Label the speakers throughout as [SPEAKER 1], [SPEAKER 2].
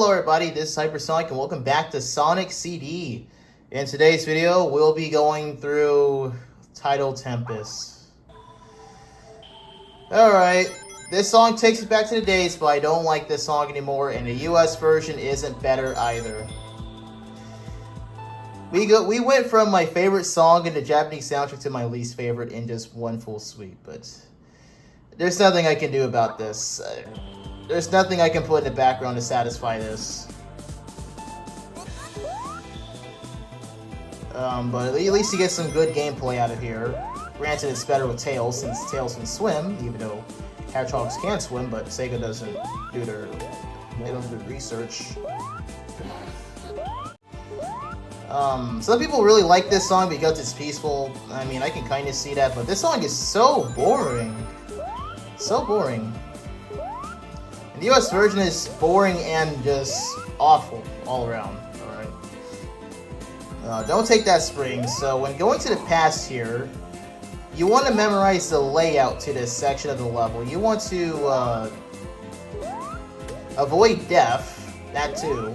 [SPEAKER 1] Hello everybody, this is Hypersonic and welcome back to Sonic CD. In today's video, we'll be going through Tidal Tempest. Alright, this song takes us back to the days, but I don't like this song anymore, and the US version isn't better either. We went from my favorite song in the Japanese soundtrack to my least favorite in just one full sweep, but there's nothing I can do about this. There's nothing I can put in the background to satisfy this. But at least you get some good gameplay out of here. Granted, it's better with Tails, since Tails can swim, even though Hedgehogs can swim, but Sega doesn't do their research. Some people really like this song because it's peaceful. I mean, I can kind of see that, but this song is so boring. So boring. And the US version is boring and just awful all around. Alright. Don't take that spring. So when going to the past here, you want to memorize the layout to this section of the level. You want to avoid death. That too.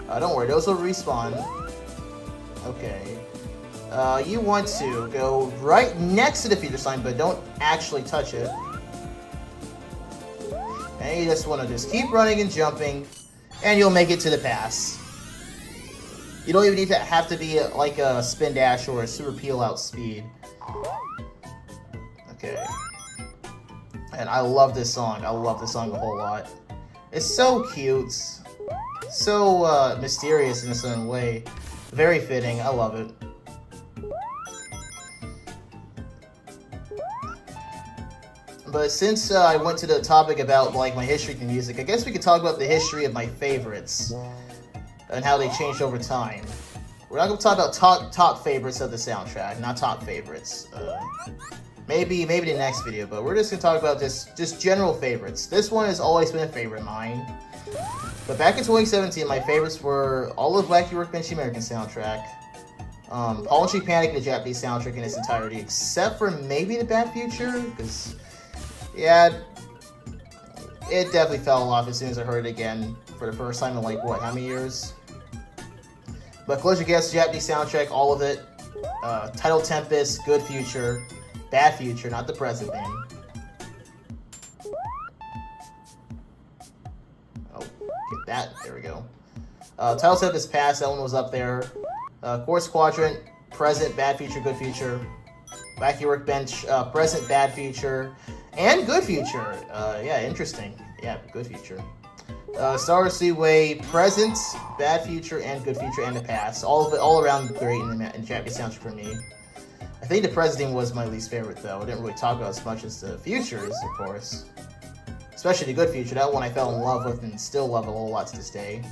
[SPEAKER 1] Don't worry, those will respawn. Okay. You want to go right next to the future sign, but don't actually touch it. And you just want to keep running and jumping, and you'll make it to the pass. You don't even need to have to be like a spin dash or a super peel out speed. Okay. And I love this song. I love this song a whole lot. It's so cute. So mysterious in a certain way. Very fitting. I love it. But since I went to the topic about like my history to music, I guess we could talk about the history of my favorites and how they changed over time. We're not going to talk about top favorites of the soundtrack, not top favorites. Maybe the next video, but we're just going to talk about just general favorites. This one has always been a favorite of mine. But back in 2017, my favorites were all of Wacky Workbench, the American soundtrack, Policy Panic, the Japanese soundtrack in its entirety, except for maybe the Bad Future, because yeah, it definitely fell off as soon as I heard it again for the first time in like, what, how many years? But Collision Guess, Japanese soundtrack, all of it. Tidal Tempest, Good Future, Bad Future, not the present thing. Oh, get that, there we go. Tidal Tempest Past, that one was up there. Quartz, Quadrant, Present, Bad Future, Good Future. Wacky Workbench, Present, Bad Future. And Good Future. Yeah, interesting. Yeah, Good Future. Star Seaway, Present, Bad Future, and Good Future, and the Past. All of it, all around great in Japanese soundtrack for me. I think the Present theme was my least favorite, though. I didn't really talk about as much as the Futures, of course. Especially the Good Future. That one I fell in love with and still love a whole lot to this day.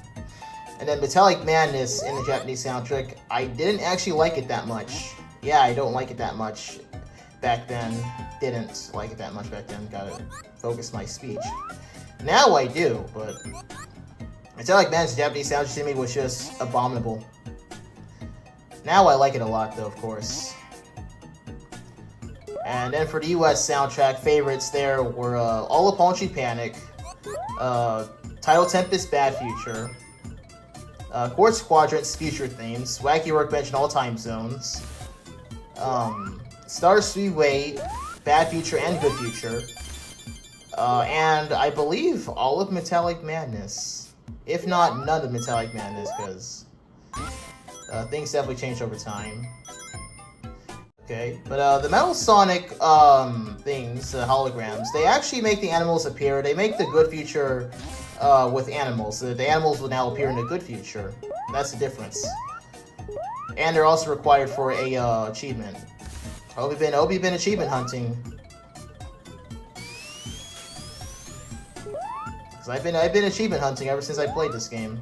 [SPEAKER 1] And then Metallic Madness in the Japanese soundtrack. I didn't actually like it that much. Yeah, I don't like it that much. Back then, didn't like it that much back then. Gotta focus my speech. Now I do, but Metallic Man's Japanese soundtrack to me was just abominable. Now I like it a lot, though, of course. And then for the US soundtrack, favorites there were All of Policy Panic, Tidal Tempest, Bad Future, Quartz Quadrant's Future Themes, Wacky Workbench in All Time Zones, Star Speedway, Bad Future, and Good Future. And I believe all of Metallic Madness. If not, none of Metallic Madness, because things definitely changed over time. Okay, but the Metal Sonic things, holograms, they actually make the animals appear. They make the Good Future with animals. The animals will now appear in the Good Future. That's the difference. And they're also required for a achievement. Hope you've been achievement hunting. Cause I've been achievement hunting ever since I played this game.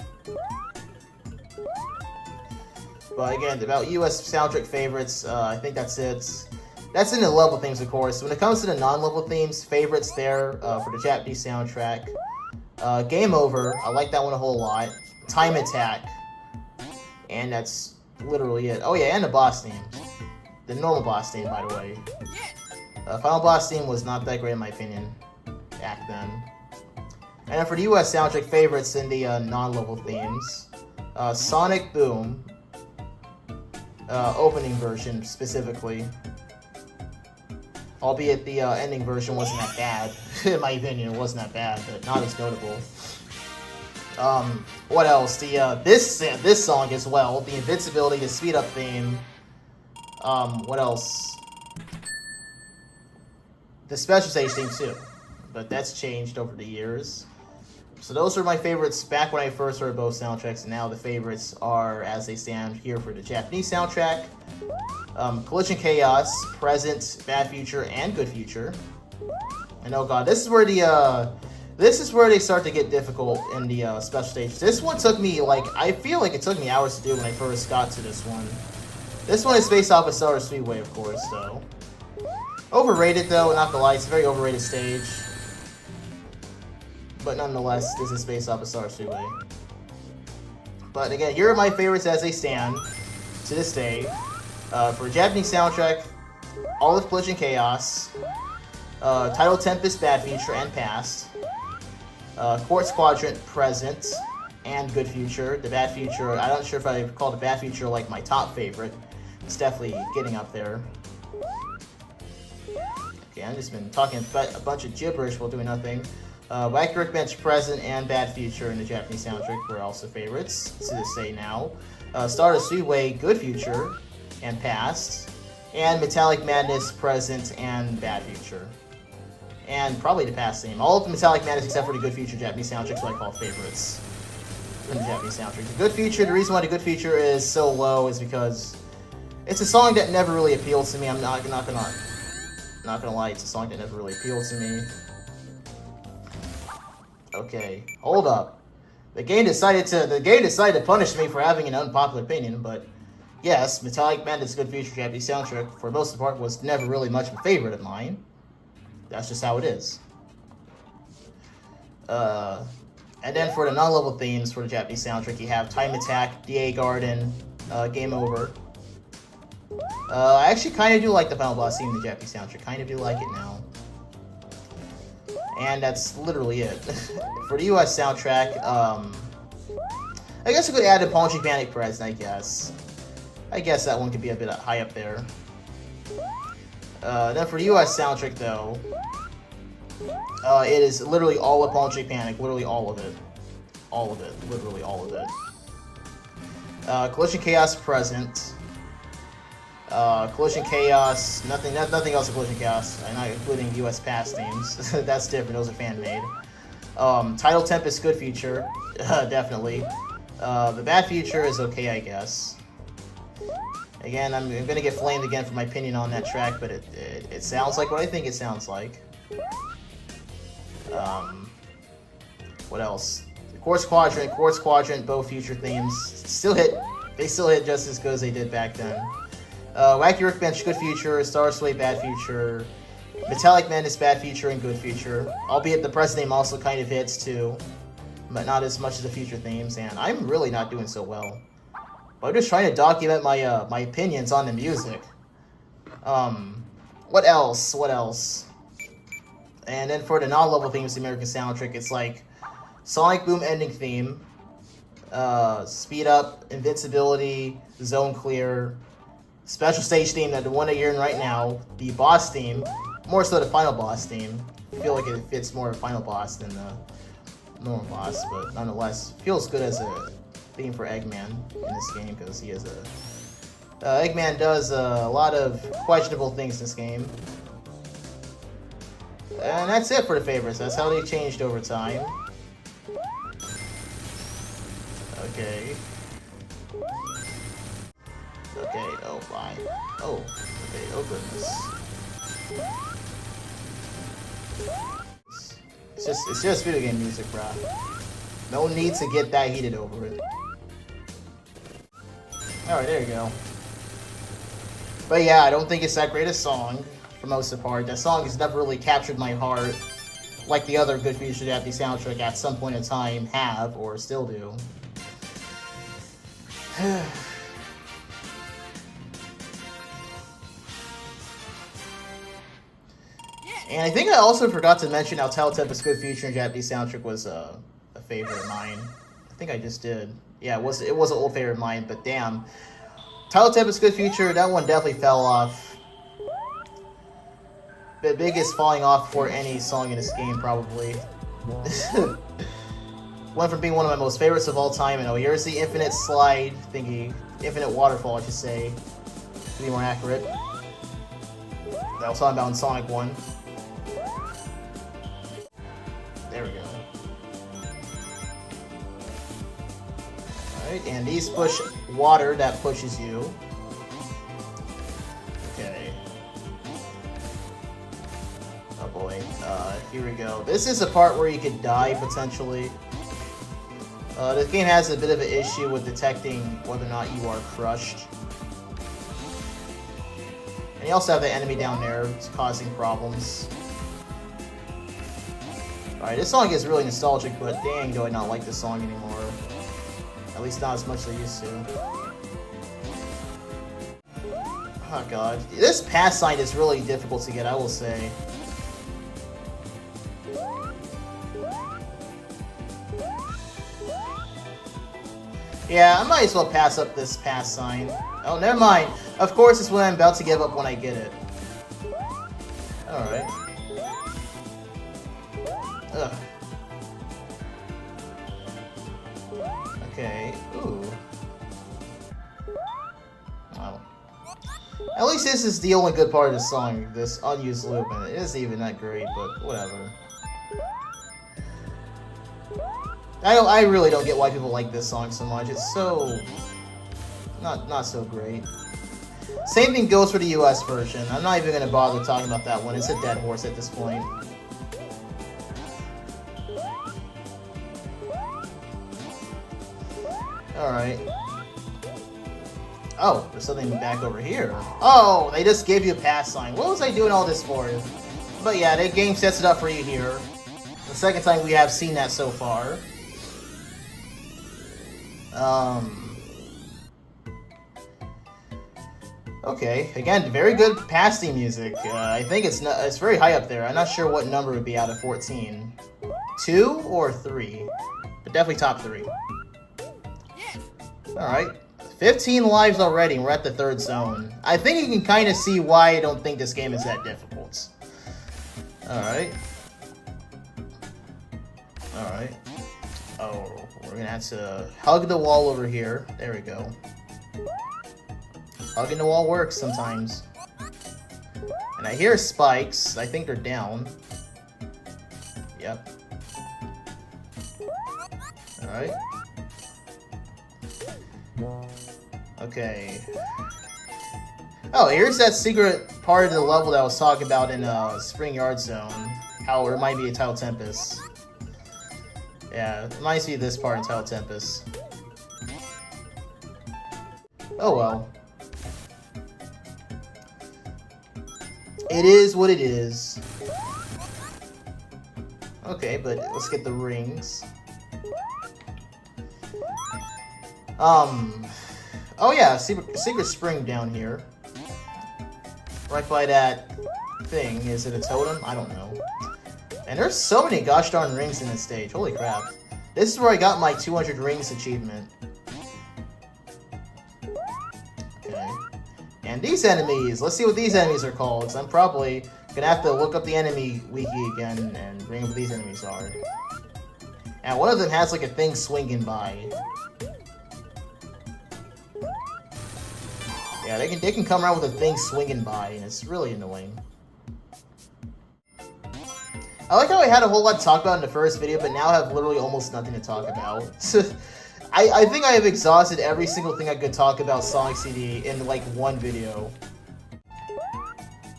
[SPEAKER 1] But again, about US soundtrack favorites, I think that's it. That's in the level themes, of course. When it comes to the non-level themes, favorites there for the Japanese soundtrack. Game Over, I like that one a whole lot. Time Attack, and that's literally it. Oh yeah, and the boss theme. The normal boss theme, by the way. Final boss theme was not that great in my opinion. back then. And then for the US soundtrack favorites in the non-level themes, Sonic Boom, opening version specifically. Albeit the ending version wasn't that bad. In my opinion, it wasn't that bad, but not as notable. What else? This song as well. The Invincibility, the speed up theme. What else? The special stage theme too, but that's changed over the years. So those are my favorites back when I first heard both soundtracks, and now the favorites are as they stand here for the Japanese soundtrack. Collision Chaos, Present, Bad Future, and Good Future. And oh god, this is where they start to get difficult in the special stage. This one took me, I feel like it took me hours to do when I first got to this one. This one is based off of Star Speedway, of course, though. Overrated, though, not gonna lie, it's a very overrated stage. But nonetheless, this is based off of Star Speedway. But again, here are my favorites as they stand to this day. For Japanese soundtrack, all of Collision Chaos, Tidal, Tempest, Bad Future, and Past, Quartz, Quadrant, Present, and Good Future. The Bad Future, I'm not sure if I call the Bad Future like my top favorite. It's definitely getting up there. Okay, I've just been talking a bunch of gibberish while doing nothing. Wacky Workbench, Present, and Bad Future in the Japanese soundtrack were also favorites to this day now. Stardust Speedway, Good Future, and Past. And Metallic Madness, Present, and Bad Future. And probably the Past theme. All of the Metallic Madness except for the Good Future Japanese soundtrack is what I call favorites in the Japanese soundtrack. The Good Future, the reason why the Good Future is so low is because it's a song that never really appealed to me. I'm not gonna lie, it's a song that never really appealed to me. Okay, hold up. The game decided to punish me for having an unpopular opinion, but yes, Metallic Madness Good Future Japanese soundtrack, for most of the part, was never really much of a favorite of mine. That's just how it is. And then for the non-level themes for the Japanese soundtrack, you have Time Attack, DA Garden, Game Over. I actually kind of do like the Final Boss theme in the Japanese soundtrack. Kind of do like it now. And that's literally it. For the US soundtrack, I guess I could add a Punching Panic Present, I guess. I guess that one could be a bit high up there. Then for the US soundtrack, though, it is literally all of Punching Panic. Literally all of it. All of it. Literally all of it. Collision Chaos Present. Collision Chaos, nothing else in Collision Chaos. I'm not including US Past themes. That's different, those are fan-made. Tidal, Tempest, Good Future, definitely. The Bad Future is okay, I guess. Again, I'm gonna get flamed again for my opinion on that track, but it sounds like what I think it sounds like. What else? Quartz Quadrant, both future themes still hit. They still hit just as good as they did back then. Wacky Workbench, Good Future, Star Sway, Bad Future, Metallic Madness, Bad Future, and Good Future. Albeit the present theme also kind of hits too, but not as much as the future themes, and I'm really not doing so well. But I'm just trying to document my my opinions on the music. What else? And then for the non-level themes, the American soundtrack, it's like Sonic Boom ending theme, Speed Up, Invincibility, Zone Clear, special stage theme, that the one that you're in right now, the boss theme, more so the final boss theme. I feel like it fits more of a final boss than the normal boss, but nonetheless, feels good as a theme for Eggman in this game, because he is Eggman does a lot of questionable things in this game. And that's it for the favorites. That's how they changed over time. Okay. Okay, oh my. Oh, okay, oh goodness. It's just video game music, bruh. No need to get that heated over it. Alright, there you go. But yeah, I don't think it's that great a song, for most of the part. That song has never really captured my heart like the other Good Future Japanese soundtrack at some point in time have, or still do. And I think I also forgot to mention how Tidal Tempest Good Future and Japanese soundtrack was a favorite of mine. I think I just did. Yeah, it was an old favorite of mine, but damn. Tidal Tempest Good Future, that one definitely fell off. The biggest falling off for any song in this game, probably. Went from being one of my most favorites of all time, and oh, here's the infinite slide thingy. Infinite waterfall, I should say. To be more accurate. That I was talking about in Sonic 1. There we go. Alright, and these push water that pushes you. Okay. Oh boy. Here we go. This is a part where you could die, potentially. This game has a bit of an issue with detecting whether or not you are crushed. And you also have the enemy down there, it's causing problems. Alright, this song is really nostalgic, but dang, do I not like this song anymore. At least not as much as I used to. Oh god. This pass sign is really difficult to get, I will say. Yeah, I might as well pass up this pass sign. Oh, never mind. Of course, it's what I'm about to give up when I get it. Alright. Ugh. Okay. Ooh. Wow. At least this is the only good part of the song, this unused loop, and it isn't even that great, but whatever. I really don't get why people like this song so much. It's so... not so great. Same thing goes for the US version. I'm not even going to bother talking about that one. It's a dead horse at this point. Alright. Oh, there's something back over here. Oh, they just gave you a pass sign. What was I doing all this for? But yeah, the game sets it up for you here. The second time we have seen that so far. Okay, again, very good passing music. I think it's very high up there. I'm not sure what number would be out of 14. 2 or 3? But definitely top 3. Alright. 15 lives already, and we're at the 3rd zone. I think you can kind of see why I don't think this game is that difficult. Alright. Alright. Oh, we're gonna have to hug the wall over here. There we go. Hugging the wall works sometimes. And I hear spikes. I think they're down. Yep. Alright. Okay. Oh, here's that secret part of the level that I was talking about in Spring Yard Zone. How it reminded me of Tidal Tempest. Yeah, it reminds me of this part in Tidal Tempest. Oh well. It is what it is. Okay, but let's get the rings. Oh yeah, secret spring down here. Right by that thing. Is it a totem? I don't know. And there's so many gosh darn rings in this stage. Holy crap. This is where I got my 200 rings achievement. Okay. And these enemies, let's see what these enemies are called, because I'm probably gonna have to look up the enemy wiki again and bring up what these enemies are. And one of them has like a thing swinging by. Yeah, they can come around with a thing swinging by, and it's really annoying. I like how I had a whole lot to talk about in the first video, but now I have literally almost nothing to talk about. I think I have exhausted every single thing I could talk about Sonic CD in like one video.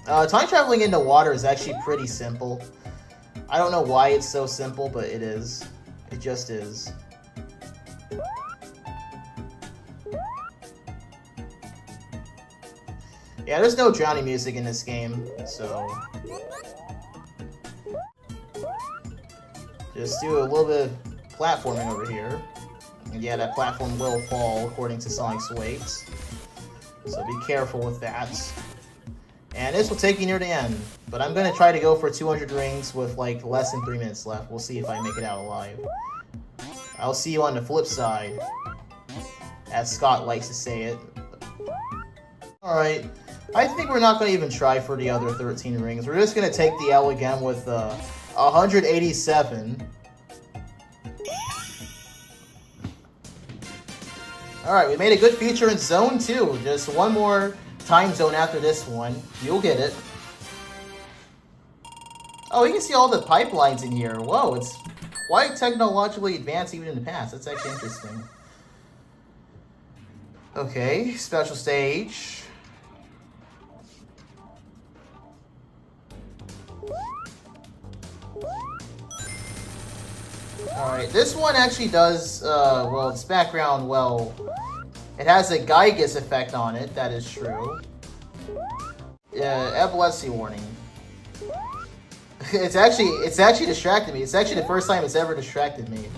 [SPEAKER 1] Time traveling into water is actually pretty simple. I don't know why it's so simple, but it is. It just is. Yeah, there's no drowning music in this game, so... Just do a little bit of platforming over here. And yeah, that platform will fall according to Sonic's weight. So be careful with that. And this will take you near the end. But I'm gonna try to go for 200 rings with like less than 3 minutes left. We'll see if I make it out alive. I'll see you on the flip side, as Scott likes to say it. Alright, I think we're not gonna even try for the other 13 rings. We're just gonna take the L again with 187. Alright, we made a good feature in Zone 2. Just one more time zone after this one. You'll get it. Oh, you can see all the pipelines in here. Whoa, it's quite technologically advanced even in the past. That's actually interesting. Okay, special stage. Alright, this one actually does, well, its background, well, it has a Geiges effect on it, that is true. Epilepsy warning. It's actually distracted me. It's actually the first time it's ever distracted me.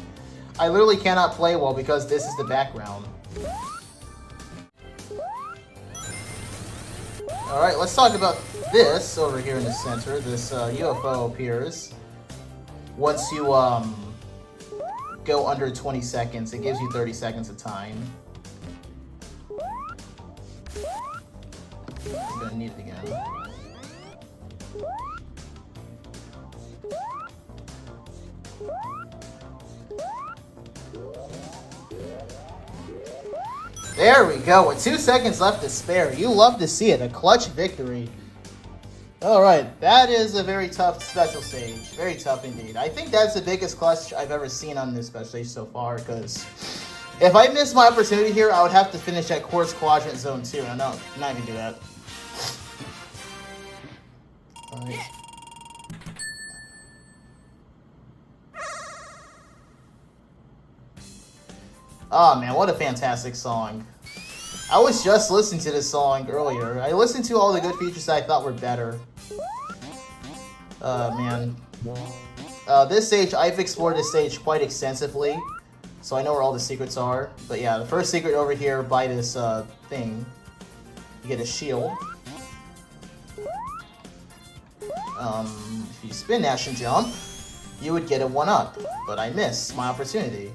[SPEAKER 1] I literally cannot play well because this is the background. Alright, let's talk about this over here in the center. This UFO appears. Once you go under 20 seconds, it gives you 30 seconds of time. I'm gonna need it again. There we go, with 2 seconds left to spare. You love to see it, a clutch victory. Alright, that is a very tough special stage. Very tough indeed. I think that's the biggest clutch I've ever seen on this special stage so far, because if I miss my opportunity here, I would have to finish at Quartz Quadrant Zone 2, and I'm not gonna do that. Alright. Oh man, what a fantastic song. I was just listening to this song earlier. I listened to all the good features that I thought were better. Man. This stage, I've explored this stage quite extensively, so I know where all the secrets are. But yeah, the first secret over here by this thing, you get a shield. If you spin dash and jump, you would get a 1-up, but I missed my opportunity.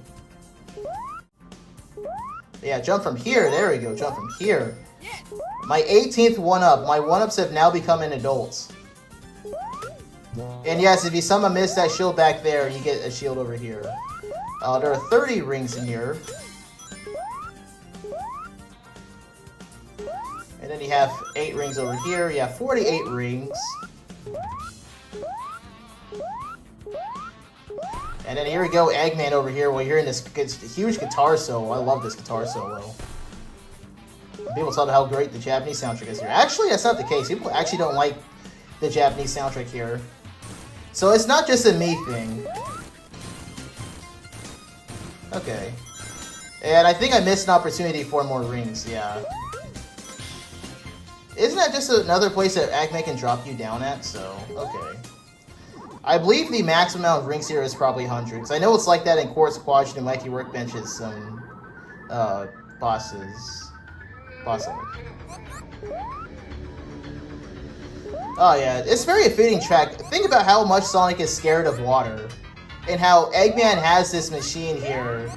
[SPEAKER 1] Yeah, jump from here. There we go. Jump from here. My 18th 1-up. My 1-ups have now become an adult. And yes, if you somehow miss that shield back there, you get a shield over here. There are 30 rings in here. And then you have 8 rings over here. You have 48 rings. And then here we go, Eggman over here. We're hearing this huge guitar solo. I love this guitar solo. People talk about how great the Japanese soundtrack is here. Actually, that's not the case. People actually don't like the Japanese soundtrack here. So it's not just a me thing. Okay. And I think I missed an opportunity for more rings, yeah. Isn't that just another place that Eggman can drop you down at? So, okay. I believe the maximum amount of rings here is probably 100. Because I know it's like that in Quartz Quadrant and Mikey Workbench's bosses. Oh yeah, it's very a fitting track. Think about how much Sonic is scared of water. And how Eggman has this machine here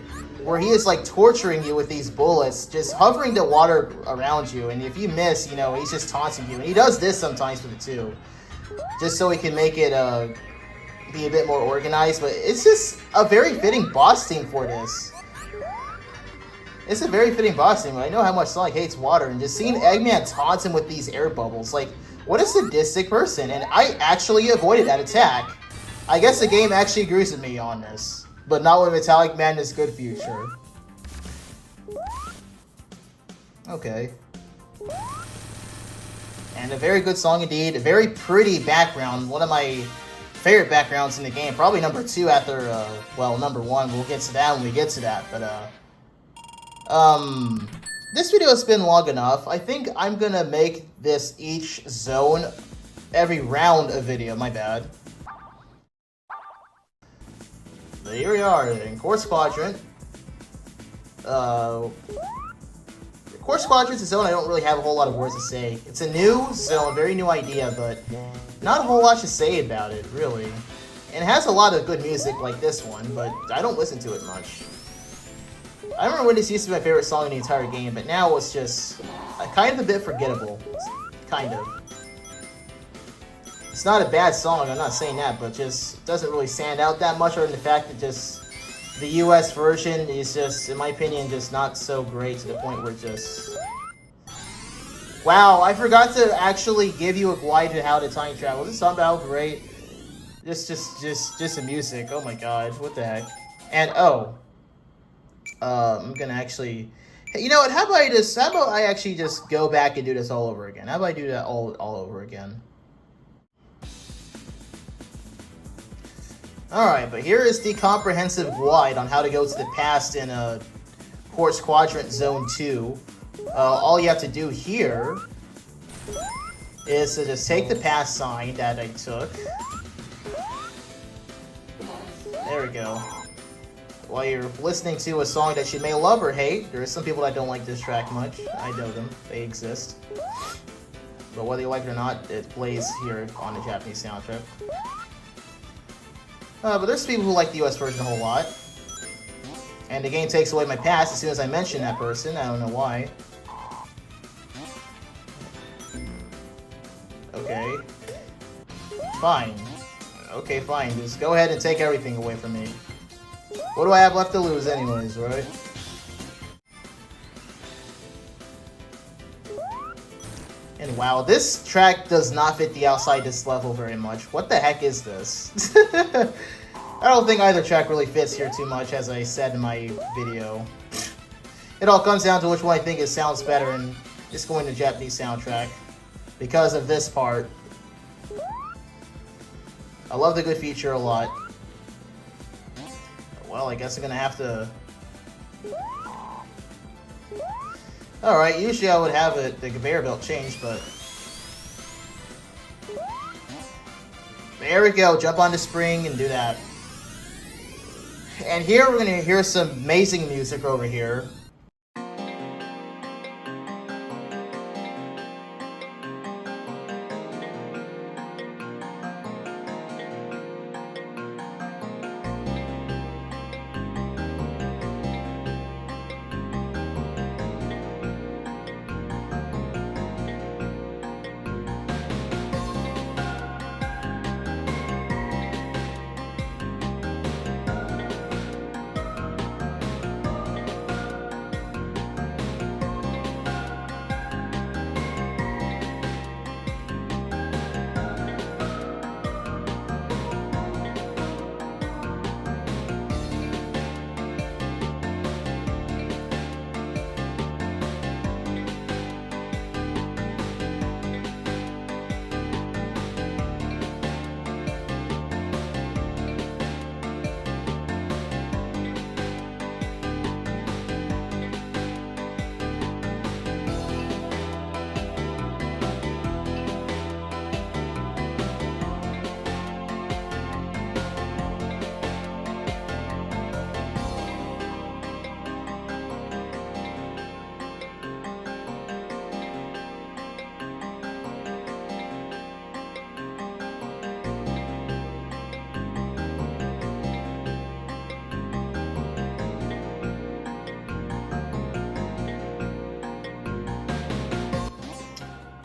[SPEAKER 1] where he is like torturing you with these bullets, just hovering the water around you. And if you miss, you know, he's just taunting you. And he does this sometimes with it too. Just so he can make it be a bit more organized, but it's just a very fitting boss theme for this. It's a very fitting boss theme. I know how much Sonic hates water, and just seeing Eggman taunt him with these air bubbles, like, what a sadistic person. And I actually avoided that attack. I guess the game actually agrees with me on this, but not with Metallic Madness Good Future. Okay. And a very good song indeed. A very pretty background. One of my favorite backgrounds in the game. Probably number 2 after, well, number 1. We'll get to that when we get to that. But, this video has been long enough. I think I'm gonna make this each zone, every round of video. My bad. So here we are in Quartz Quadrant. Quartz Quartz Quadrant's a zone I don't really have a whole lot of words to say. It's a new zone, very new idea, but not a whole lot to say about it, really. And it has a lot of good music like this one, but I don't listen to it much. I remember when this used to be my favorite song in the entire game, but now it's just kind of a bit forgettable. Kind of. It's not a bad song, I'm not saying that, but just doesn't really stand out that much, other than the fact that just the US version is just, in my opinion, just not so great to the point where just... Wow, I forgot to actually give you a guide to how to time travel. This is somehow great. Just the music. Oh my god, what the heck? And I'm gonna actually... Hey, you know what? How about I actually just go back and do this all over again? How about I do that all over again? Alright, but here is the comprehensive guide on how to go to the past in Quartz Quadrant Zone 2. All you have to do here is to just take the past sign that I took. There we go. While you're listening to a song that you may love or hate, there are some people that don't like this track much. I know them. They exist. But whether you like it or not, it plays here on the Japanese soundtrack. But there's people who like the US version a whole lot. And the game takes away my past as soon as I mention that person. I don't know why. Okay. Fine. Okay, fine. Just go ahead and take everything away from me. What do I have left to lose anyways, right? And wow, this track does not fit the outside this level very much. What the heck is this? I don't think either track really fits here too much, as I said in my video. It all comes down to which one I think sounds better, and just going to Japanese soundtrack. Because of this part. I love the good feature a lot. Well, I guess I'm gonna have to... Alright, usually I would have the conveyor belt changed, but... There we go, jump on the spring and do that. And here we're gonna hear some amazing music over here.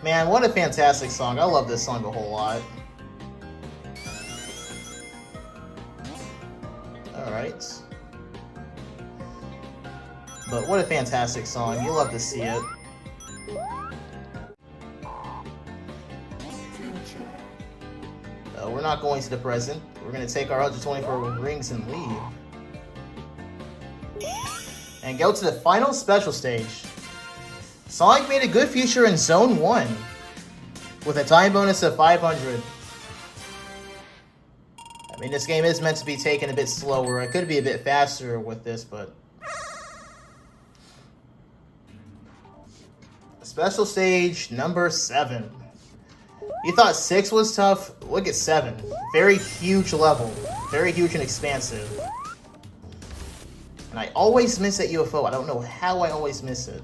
[SPEAKER 1] Man, what a fantastic song. I love this song a whole lot. Alright. But what a fantastic song. You love to see it. We're not going to the present. We're going to take our 124 rings and leave. And go to the final special stage. Sonic made a good feature in Zone 1 with a time bonus of 500. I mean, this game is meant to be taken a bit slower. I could be a bit faster with this, but... Special stage number 7. You thought 6 was tough? Look at 7. Very huge level. Very huge and expansive. And I always miss that UFO. I don't know how I always miss it.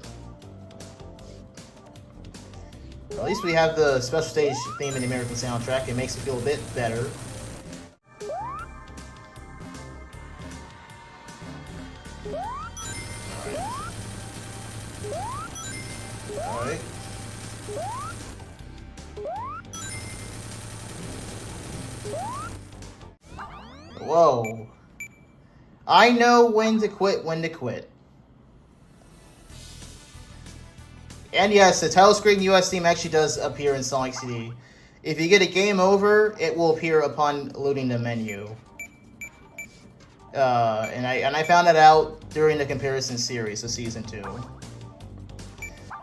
[SPEAKER 1] At least we have the special stage theme in the American soundtrack. It makes it feel a bit better. Alright. Whoa. I know when to quit, when to quit. And yes, the title screen US theme actually does appear in Sonic CD. If you get a game over, it will appear upon loading the menu. And I found that out during the comparison series of Season 2.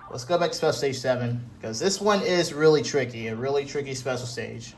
[SPEAKER 1] Let's go back to Special Stage 7, because this one is really tricky, a really tricky special stage.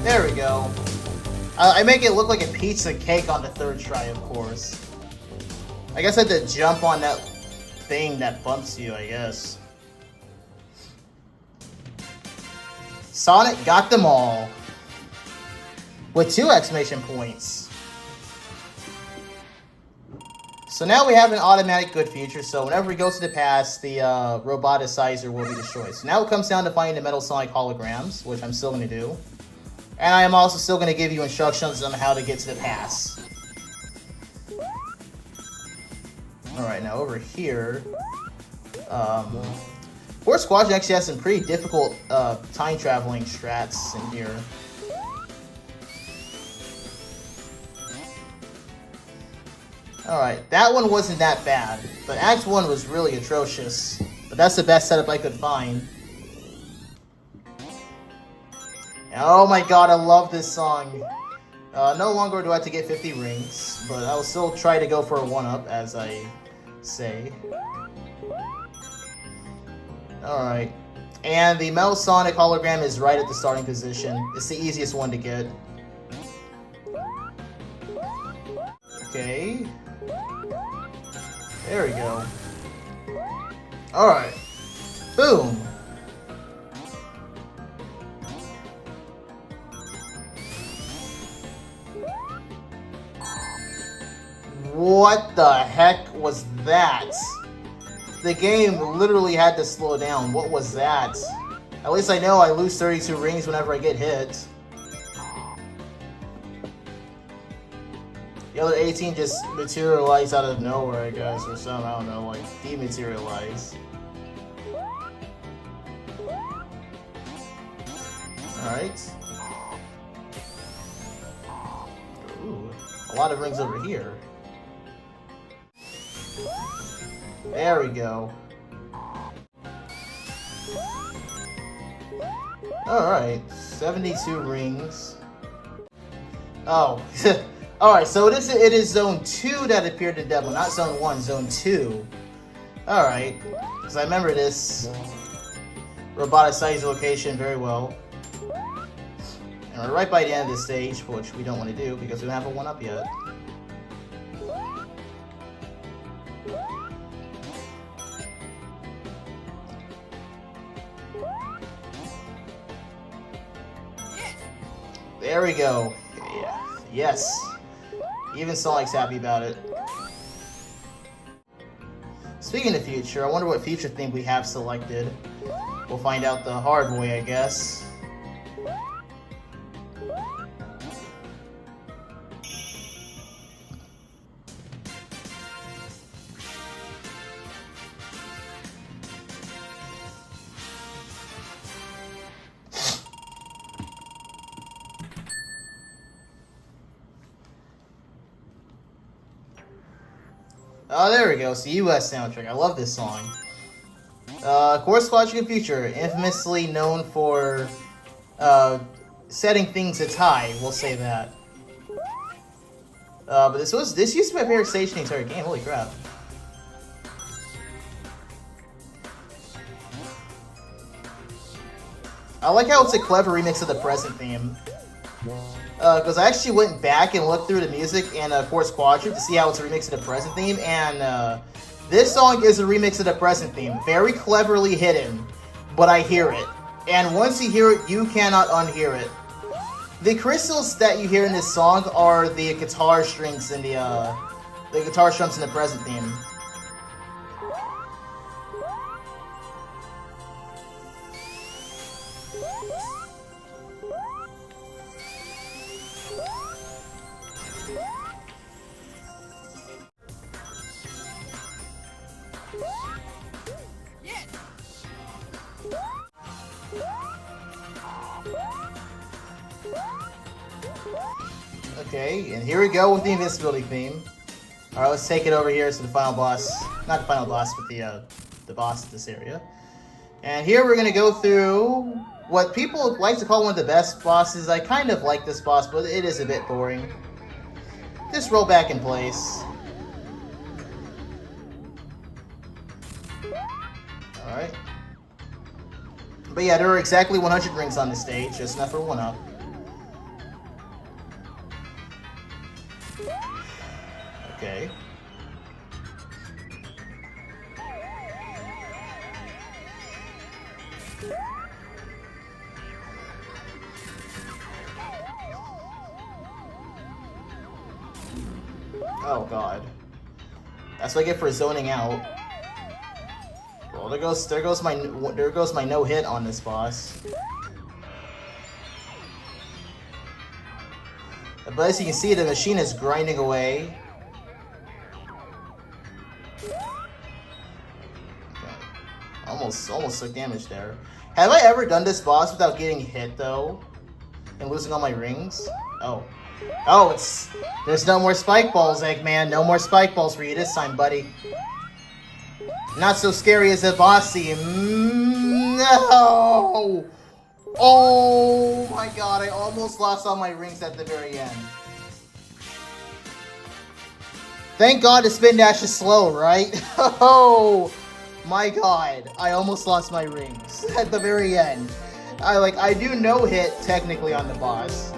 [SPEAKER 1] There we go. I make it look like a pizza cake on the third try, of course. I guess I had to jump on that thing that bumps you, I guess. Sonic got them all. With 2 exclamation points. So now we have an automatic good feature, so whenever we go to the past, the roboticizer will be destroyed. So now it comes down to finding the Metal Sonic holograms, which I'm still going to do. And I am also still going to give you instructions on how to get to the pass. Alright, now over here... Quartz Quadrant actually has some pretty difficult time traveling strats in here. Alright, that one wasn't that bad. But Act 1 was really atrocious. But that's the best setup I could find. Oh my god, I love this song. No longer do I have to get 50 rings, but I'll still try to go for a 1-up, as I say. Alright. And the Metal Sonic hologram is right at the starting position. It's the easiest one to get. Okay. There we go. Alright. Boom. What the heck was that? The game literally had to slow down. What was that? At least I know I lose 32 rings whenever I get hit. The other 18 just materialize out of nowhere, I guess, or something, I don't know, like dematerialize. Alright. Ooh, a lot of rings over here. There we go. Alright, 72 rings. Oh, alright, so it is Zone 2 that appeared in Devil, not Zone 1, Zone 2. Alright, because I remember this roboticizer location very well. And we're right by the end of this stage, which we don't want to do because we don't have a 1-up yet. There we go. Yeah, Yes. Even Sonic's happy about it. Speaking of future, I wonder what future theme we have selected. We'll find out the hard way, I guess. Oh, there we go. It's the US soundtrack. I love this song. Quartz, Quadrant, Future, infamously known for setting things at high. We'll say that. But this used to be my favorite stage in the entire game. Holy crap! I like how it's a clever remix of the present theme. Because I actually went back and looked through the music in Quartz Quadrant to see how it's a remix of the present theme, and this song is a remix of the present theme. Very cleverly hidden, but I hear it. And once you hear it, you cannot unhear it. The crystals that you hear in this song are the guitar strings and the guitar strums in the present theme. Okay, and here we go with the invincibility theme. Alright, let's take it over here to the final boss. Not the final boss, but the boss of this area. And here we're gonna go through what people like to call one of the best bosses. I kind of like this boss, but it is a bit boring. Just roll back in place. Alright. But yeah, there are exactly 100 rings on the stage, just enough for one up. Okay. Oh god. That's what I get for zoning out. Well, there goes my no hit on this boss. But as you can see, the machine is grinding away. Almost took damage there. Have I ever done this boss without getting hit though? And losing all my rings? Oh. Oh, there's no more spike balls, Eggman. No more spike balls for you this time, buddy. Not so scary as a boss scene. No! Oh my god, I almost lost all my rings at the very end. Thank god the spin dash is slow, right? Oh my god, I almost lost my rings at the very end. I do no hit technically on the boss.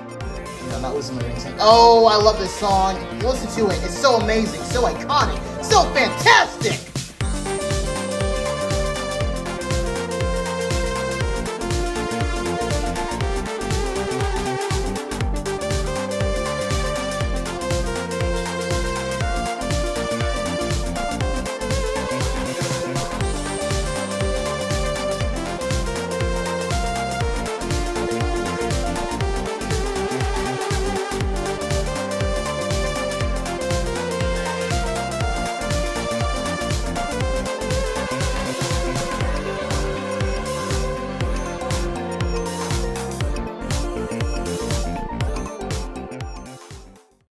[SPEAKER 1] I'm not losing my rings. Oh, I love this song. Listen to it. It's so amazing, so iconic, so fantastic.